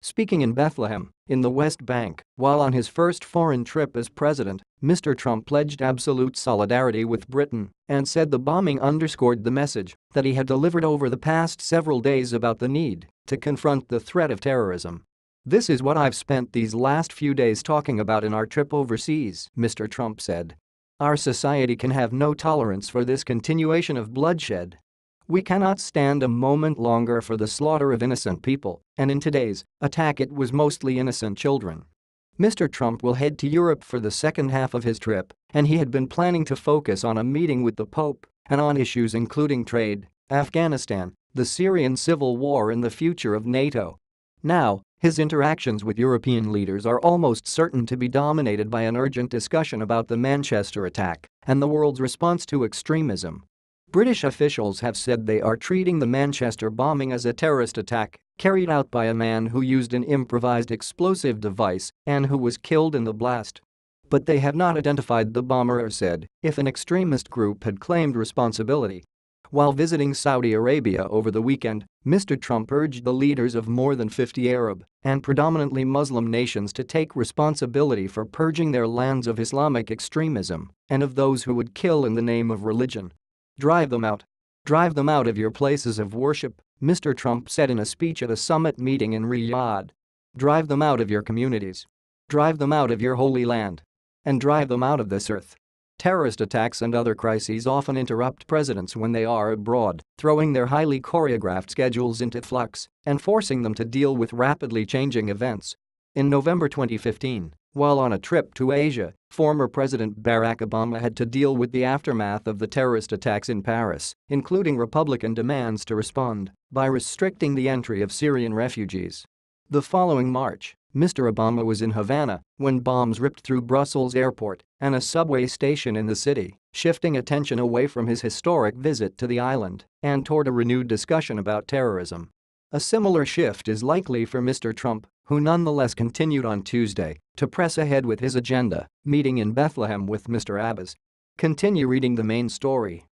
Speaking in Bethlehem, in the West Bank, while on his first foreign trip as president, Mr. Trump pledged absolute solidarity with Britain and said the bombing underscored the message that he had delivered over the past several days about the need to confront the threat of terrorism. "This is what I've spent these last few days talking about in our trip overseas," Mr. Trump said. "Our society can have no tolerance for this continuation of bloodshed. We cannot stand a moment longer for the slaughter of innocent people, and in today's attack it was mostly innocent children." Mr. Trump will head to Europe for the second half of his trip, and he had been planning to focus on a meeting with the Pope and on issues including trade, Afghanistan, the Syrian civil war and the future of NATO. Now, his interactions with European leaders are almost certain to be dominated by an urgent discussion about the Manchester attack and the world's response to extremism. British officials have said they are treating the Manchester bombing as a terrorist attack carried out by a man who used an improvised explosive device and who was killed in the blast. But they have not identified the bomber or said if an extremist group had claimed responsibility. While visiting Saudi Arabia over the weekend, Mr. Trump urged the leaders of more than 50 Arab and predominantly Muslim nations to take responsibility for purging their lands of Islamic extremism and of those who would kill in the name of religion. "Drive them out. Drive them out of your places of worship," Mr. Trump said in a speech at a summit meeting in Riyadh. "Drive them out of your communities. Drive them out of your holy land. And drive them out of this earth." Terrorist attacks and other crises often interrupt presidents when they are abroad, throwing their highly choreographed schedules into flux and forcing them to deal with rapidly changing events. In November 2015, while on a trip to Asia, former President Barack Obama had to deal with the aftermath of the terrorist attacks in Paris, including Republican demands to respond by restricting the entry of Syrian refugees. The following March, Mr. Obama was in Havana when bombs ripped through Brussels airport and a subway station in the city, shifting attention away from his historic visit to the island and toward a renewed discussion about terrorism. A similar shift is likely for Mr. Trump, who nonetheless continued on Tuesday to press ahead with his agenda, meeting in Bethlehem with Mr. Abbas. Continue reading the main story.